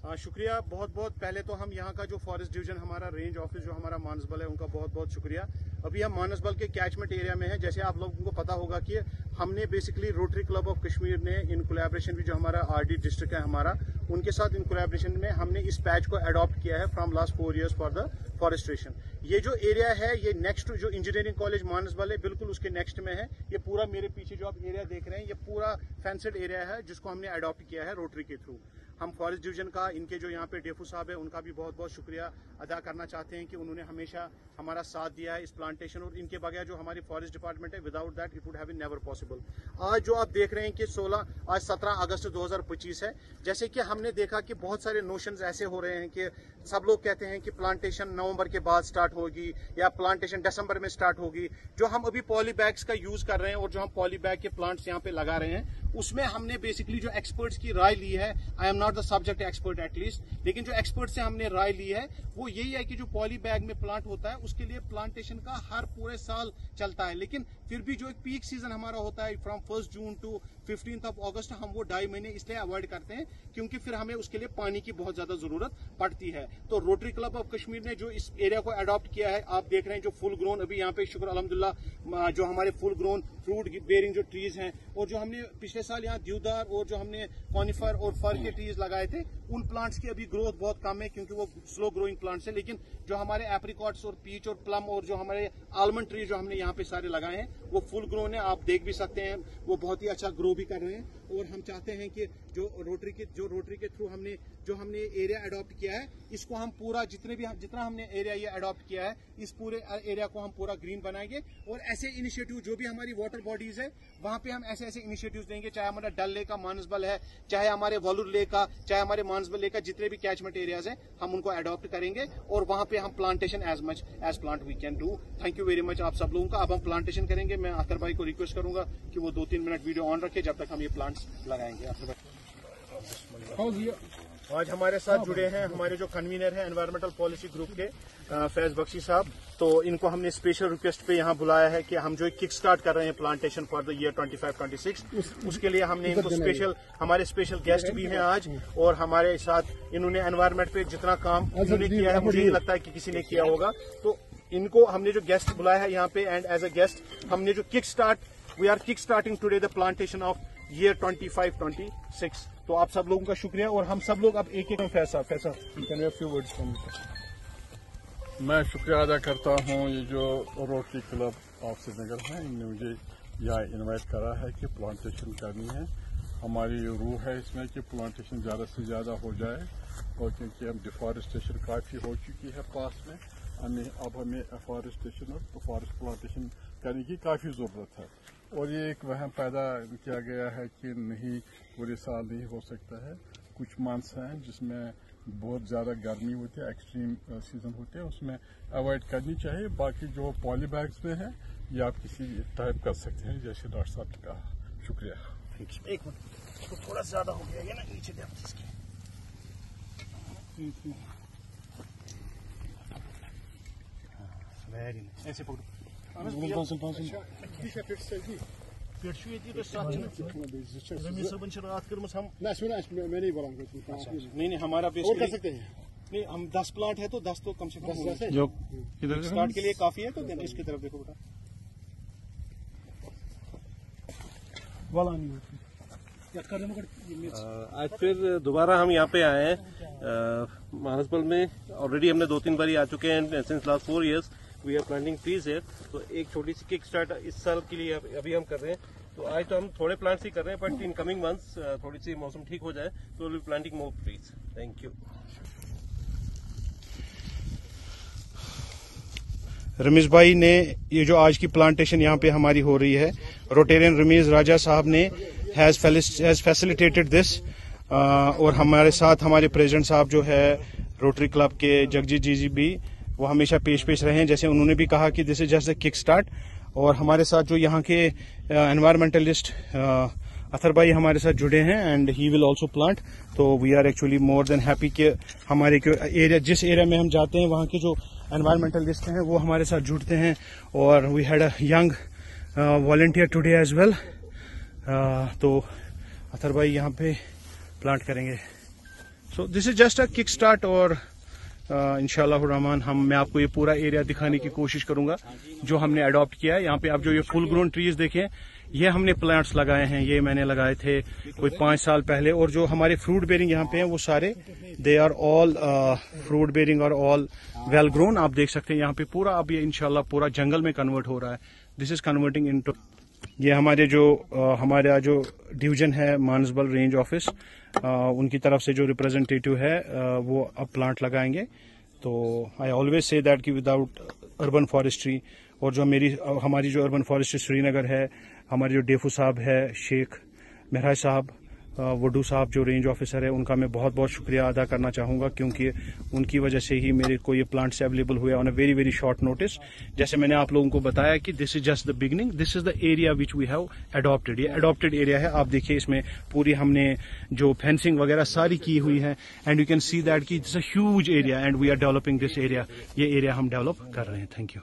शुक्रिया बहुत बहुत। पहले तो हम यहाँ का जो फॉरेस्ट डिवीजन हमारा रेंज ऑफिस जो हमारा मानसबल है उनका बहुत बहुत शुक्रिया। अभी हम मानसबल के कैचमेंट एरिया में हैं। जैसे आप लोगों को पता होगा कि हमने basically rotary club of Kashmir ने इन कोलैबोरेशन भी जो हमारा आरडी डिस्ट्रिक्ट है हमारा, उनके साथ इन कोलैबोरेशन में हमने इस पैच को अडॉप्ट किया है from last 4 years for the forestation. ये जो एरिया है ये नेक्स्ट जो इंजीनियरिंग कॉलेज मानसबल है बिल्कुल उसके नेक्स्ट में है। ये पूरा मेरे पीछे जो आप एरिया देख रहे हैं ये पूरा फेंसेड एरिया है जिसको हमने अडॉप्ट किया है रोटरी के थ्रू। हम फॉरेस्ट डिवीजन का इनके जो यहाँ पे डेफू साहब है उनका भी बहुत बहुत शुक्रिया अदा करना चाहते हैं कि उन्होंने हमेशा हमारा साथ दिया है इस प्लांटेशन, और इनके बगैर जो हमारी फॉरेस्ट डिपार्टमेंट है without that it would have been never possible. आज जो आप देख रहे हैं कि आज 17 अगस्त 2025 है। जैसे कि हमने देखा कि बहुत सारे नोशंस ऐसे हो रहे हैं कि सब लोग कहते हैं कि प्लांटेशन नवंबर के बाद स्टार्ट होगी या प्लांटेशन दिसंबर में स्टार्ट होगी। जो हम अभी पॉली बैग्स का यूज कर रहे हैं और जो हम पॉली बैग के प्लांट्स यहाँ पे लगा रहे हैं उसमें हमने बेसिकली जो एक्सपर्ट्स की राय ली है, I am not the subject expert at least, लेकिन जो एक्सपर्ट से हमने राय ली है वो यही है कि जो पॉली बैग में प्लांट होता है उसके लिए प्लांटेशन का हर पूरे साल चलता है, लेकिन फिर भी जो एक पीक सीजन हमारा होता है फ्रॉम 1 जून टू 15 अगस्त हम वो 2.5 महीने इसलिए अवॉइड करते हैं क्योंकि फिर हमें उसके लिए पानी की बहुत ज्यादा जरूरत पड़ती है। तो रोटरी क्लब ऑफ कश्मीर ने जो इस एरिया को अडॉप्ट किया है, आप देख रहे हैं जो फुल ग्रोन अभी यहाँ पे शुक्र अल्हम्दुलिल्लाह जो हमारे फुल ग्रोन फ्रूट बेयरिंग जो ट्रीज हैं, और जो हमने पिछले साल यहाँ देवदार और जो हमने कॉनिफर और फर के ट्रीज लगाए थे उन प्लांट्स की अभी ग्रोथ बहुत कम है क्योंकि वो स्लो ग्रोइंग प्लांट्स है, लेकिन जो हमारे एप्रिकॉट्स और पीच और प्लम और जो हमारे आलमंड ट्री जो हमने यहाँ पे सारे लगाए हैं वो फुल ग्रोन है। आप देख भी सकते हैं वो बहुत ही अच्छा ग्रो भी कर रहे हैं। और हम चाहते हैं कि जो रोटरी के थ्रू हमने एरिया अडॉप्ट किया है इसको हम पूरा जितना हमने एरिया ये अडॉप्ट किया है इस पूरे एरिया को हम पूरा ग्रीन बनाएंगे। और ऐसे इनिशिएटिव जो भी हमारी वाटर बॉडीज है वहां पे हम ऐसे इनिशिएटिव्स देंगे, चाहे हमारा डल लेक का मानसबल है, चाहे हमारे वलूर लेक का, चाहे हमारे मानसबल लेक का, जितने भी कैचमेंट एरियाज हैं हम उनको अडॉप्ट करेंगे और वहां पे हम plantation as much as plant we can do. Thank you very much आप सब लोगों का। अब हम प्लांटेशन करेंगे। मैं अख्तर भाई को रिक्वेस्ट करूंगा कि वो 2-3 मिनट वीडियो ऑन रखे जब तक हम ये प्लांट्स लगाएंगे। आज हमारे साथ जुड़े हैं हमारे जो कन्वीनर हैं एनवायरमेंटल पॉलिसी ग्रुप के फैज बख्शी साहब। तो इनको हमने स्पेशल रिक्वेस्ट पे यहाँ बुलाया है कि हम जो किक स्टार्ट कर रहे हैं प्लांटेशन फॉर द ईयर 25-26 उसके लिए हमने इनको हमारे स्पेशल गेस्ट भी हैं आज, और हमारे साथ इन्होंने एनवायरमेंट पे जितना काम इन्होंने किया है मुझे नहीं लगता है कि किसी ने किया होगा। तो इनको हमने जो गेस्ट बुलाया है यहाँ पे एंड एज अ गेस्ट हमने जो we are kick starting today the plantation of year 25-26। तो आप सब लोगों का शुक्रिया। और हम सब लोग अब एक फैसा फ्यू वर्ड्स फ्रॉम मैं शुक्रिया अदा करता हूँ ये जो रोटरी क्लब ऑफ श्रीनगर है इन्होंने मुझे यहाँ इनवाइट करा है कि प्लांटेशन करनी है। हमारी रूह है इसमें कि प्लांटेशन ज़्यादा से ज़्यादा हो जाए, और क्योंकि अब डिफॉरेस्टेशन काफ़ी हो चुकी है पास में, हमें एफॉरेस्टेशन और फॉरेस्ट प्लांटेशन करने की काफ़ी ज़रूरत है। और ये एक वहम पैदा किया गया है कि नहीं पूरे साल नहीं हो सकता है, कुछ मंथ्स हैं जिसमें बहुत ज़्यादा गर्मी होती है, एक्सट्रीम सीजन होते हैं, उसमें अवॉइड करनी चाहिए। बाकी जो पॉली बैग्स में है ये आप किसी टाइप कर सकते हैं जैसे डॉक्टर साहब ने कहा। शुक्रिया। एक मिनट तो थोड़ा ज़्यादा हो गया ना नीचे डेप्थ इसकी। ऐसे पकड़ो नहीं हमारा नहीं हम 10 प्लांट है तो 10 तो कम से कम जो स्टार्ट के लिए काफी है। तो इसकी तरफ देखो बेटा। आज फिर दोबारा हम यहाँ पे आए हैं मानसबल में। ऑलरेडी हमने 2-3 बार आ चुके हैं since last 4 years we are planting trees है। तो एक छोटी सी किक स्टार्ट इस साल के लिए अभी हम कर रहे हैं। तो आज तो हम थोड़े प्लांट्स ही कर रहे हैं, बट इन कमिंग मंथ्स थोड़ी सी मौसम ठीक हो जाए तो will be planting more trees. Thank you. Ramiz भाई ने ये जो आज की प्लांटेशन यहाँ पे हमारी हो रही है, रोटेरियन रमीज राजा साहब ने हैज फैसिलिटेटेड दिस। और हमारे साथ हमारे प्रेसिडेंट साहब जो है रोटरी क्लब के जगजीत जी भी वो हमेशा पेश रहे हैं। जैसे उन्होंने भी कहा कि this is just a kick start. और हमारे साथ जो यहाँ के एनवायरमेंटलिस्ट अथर भाई हमारे साथ जुड़े हैं and he will also plant. तो we are actually more than happy कि हमारे एरिया जिस एरिया में हम जाते हैं वहाँ के जो एनवायरमेंटलिस्ट हैं वो हमारे साथ जुड़ते हैं। और we had a young volunteer today as well. तो अथर भाई यहाँ पे प्लांट करेंगे। So this is just a kick start और इंशाल्लाह रहमान मैं आपको ये पूरा एरिया दिखाने की कोशिश करूंगा जो हमने अडॉप्ट किया है। यहाँ पे आप जो ये फुल ग्रोन ट्रीज देखें, ये हमने प्लांट्स लगाए हैं, ये मैंने लगाए थे कोई 5 साल पहले। और जो हमारे फ्रूट बेरिंग यहाँ पे हैं वो सारे they are all fruit bearing और ऑल वेल ग्रोन। आप देख सकते हैं यहाँ पे पूरा अब ये इंशाल्लाह पूरा जंगल में कन्वर्ट हो रहा है। दिस इज कन्वर्टिंग इनटू, ये हमारा जो डिवीजन है मानसबल रेंज ऑफिस, उनकी तरफ से जो रिप्रेजेंटेटिव है वो अब प्लांट लगाएंगे। तो आई ऑलवेज से दैट कि विदाउट अर्बन फॉरेस्ट्री और जो हमारी जो अर्बन फॉरेस्ट्री श्रीनगर है, हमारे जो डेफू साहब है, शेख महराज साहब, वडू साहब जो रेंज ऑफिसर है, उनका मैं बहुत बहुत शुक्रिया अदा करना चाहूँगा क्योंकि उनकी वजह से ही मेरे को ये प्लांट्स अवेलेबल हुए on a very very short notice. जैसे मैंने आप लोगों को बताया कि this is just the beginning, this is the area which we have adopted. ये अडॉप्टेड एरिया है। आप देखिए इसमें पूरी हमने जो फेंसिंग वगैरह सारी की हुई है and you can see that कि this a huge area and we are developing this area. ये एरिया हम डेवलप कर रहे हैं। Thank you.